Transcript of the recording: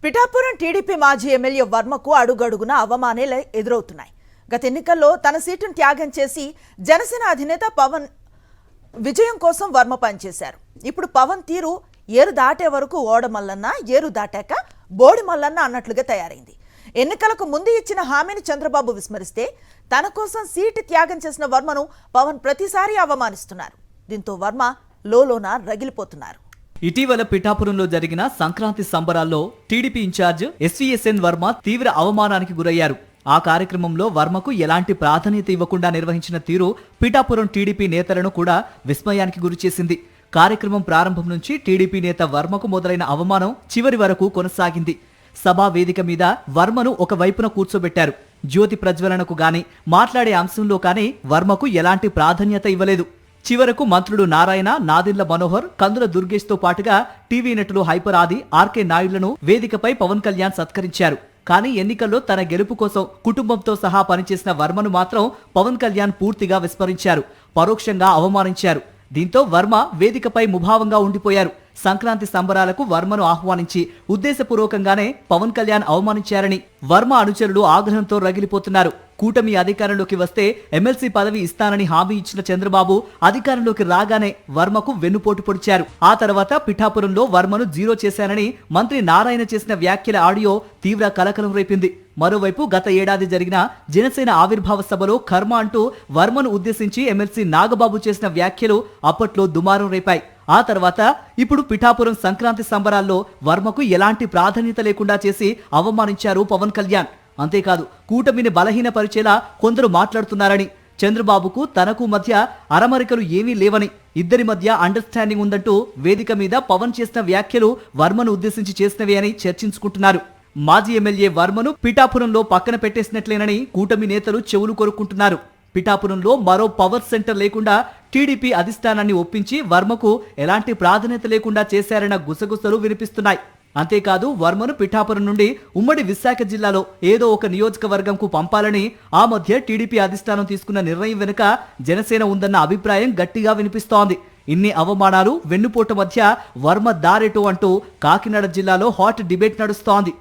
Pithapuram TDP మాజీ MLA వర్మకు అడుగడుగున అవమానాలే ఎదురవుతున్నాయి. గత ఎన్నికల్లో తన సీటును త్యాగం చేసి జనసేన అధినేత పవన్ విజయం కోసం వర్మ పనిచేశారు. ఇప్పుడు పవన్ తీరు ఏరు దాటే వరకు ఓడమల్లన్న, ఏరు దాటాక బోడి మల్లన్న అన్నట్లుగా తయారైంది. ఎన్నికలకు ముందు ఇచ్చిన హామీని చంద్రబాబు విస్మరిస్తే తన కోసం సీటు త్యాగం చేసిన వర్మను పవన్ ప్రతిసారి అవమానిస్తున్నారు. దీంతో వర్మ లోలోన రగిలిపోతున్నారు. ఇటీవల పిఠాపురంలో జరిగిన సంక్రాంతి సంబరాల్లో టీడీపీ ఇన్ఛార్జ్ ఎస్వీఎస్ఎన్ వర్మ తీవ్ర అవమానానికి గురయ్యారు. ఆ కార్యక్రమంలో వర్మకు ఎలాంటి ప్రాధాన్యత ఇవ్వకుండా నిర్వహించిన తీరు పిఠాపురం టీడీపీ నేతలను కూడా విస్మయానికి గురిచేసింది. కార్యక్రమం ప్రారంభం నుంచి టీడీపీ నేత వర్మకు మొదలైన అవమానం చివరి వరకు కొనసాగింది. సభా వేదిక మీద వర్మను ఒక వైపున కూర్చోబెట్టారు. జ్యోతి ప్రజ్వలనకు గాని, మాట్లాడే అంశంలో కానీ వర్మకు ఎలాంటి ప్రాధాన్యత ఇవ్వలేదు. చివరకు మంత్రులు నారాయణ, నాదెండ్ల మనోహర్, కందుల దుర్గేష్ తో పాటుగా టీవీ నటులు హైపర్ ఆది, ఆర్కే నాయుడులను వేదికపై పవన్ కళ్యాణ్ సత్కరించారు. కానీ ఎన్నికల్లో తన గెలుపు కోసం కుటుంబంతో సహా పనిచేసిన వర్మను మాత్రం పవన్ కళ్యాణ్ పూర్తిగా విస్మరించారు, పరోక్షంగా అవమానించారు. దీంతో వర్మ వేదికపై ముభావంగా ఉండిపోయారు. సంక్రాంతి సంబరాలకు వర్మను ఆహ్వానించి ఉద్దేశపూర్వకంగానే పవన్ కళ్యాణ్ అవమానించారని వర్మ అనుచరులు ఆగ్రహంతో రగిలిపోతున్నారు. కూటమి అధికారంలోకి వస్తే ఎమ్మెల్సీ పదవి ఇస్తానని హామీ ఇచ్చిన చంద్రబాబు అధికారంలోకి రాగానే వర్మకు వెన్నుపోటు పొడిచారు. ఆ తర్వాత పిఠాపురంలో వర్మను జీరో చేశానని మంత్రి నారాయణ చేసిన వ్యాఖ్యల ఆడియో తీవ్ర కలకలం రేపింది. మరోవైపు గత ఏడాది జరిగిన జనసేన ఆవిర్భావ సభలో కర్మ అంటూ వర్మను ఉద్దేశించి ఎమ్మెల్సీ నాగబాబు చేసిన వ్యాఖ్యలు అప్పట్లో దుమారం రేపాయి. ఆ తర్వాత ఇప్పుడు పిఠాపురం సంక్రాంతి సంబరాల్లో వర్మకు ఎలాంటి ప్రాధాన్యత లేకుండా చేసి అవమానించారు పవన్ కళ్యాణ్. అంతేకాదు, కూటమిని బలహీనపరిచేలా కొందరు మాట్లాడుతున్నారని, చంద్రబాబుకు తనకు మధ్య అరమరికలు ఏమీ లేవని, ఇద్దరి మధ్య అండర్స్టాండింగ్ ఉందంటూ వేదిక మీద పవన్ చేసిన వ్యాఖ్యలు వర్మను ఉద్దేశించి చేసినవే అని చర్చించుకుంటున్నారు. మాజీ ఎమ్మెల్యే వర్మను పిఠాపురంలో పక్కన పెట్టేసినట్లేనని కూటమి నేతలు చెవులు కొరుక్కుంటున్నారు. పిఠాపురంలో మరో పవర్ సెంటర్ లేకుండా టీడీపీ అధిష్టానాన్ని ఒప్పించి వర్మకు ఎలాంటి ప్రాధాన్యత లేకుండా చేశారన్న గుసగుసలు వినిపిస్తున్నాయి. అంతేకాదు, వర్మను పిఠాపురం నుండి ఉమ్మడి విశాఖ జిల్లాలో ఏదో ఒక నియోజకవర్గంకు పంపాలని ఆ మధ్య టీడీపీ అధిష్టానం తీసుకున్న నిర్ణయం వెనుక జనసేన ఉందన్న అభిప్రాయం గట్టిగా వినిపిస్తోంది. ఇన్ని అవమానాలు, వెన్నుపోటు మధ్య వర్మ దారేటో అంటూ కాకినాడ జిల్లాలో హాట్ డిబేట్ నడుస్తోంది.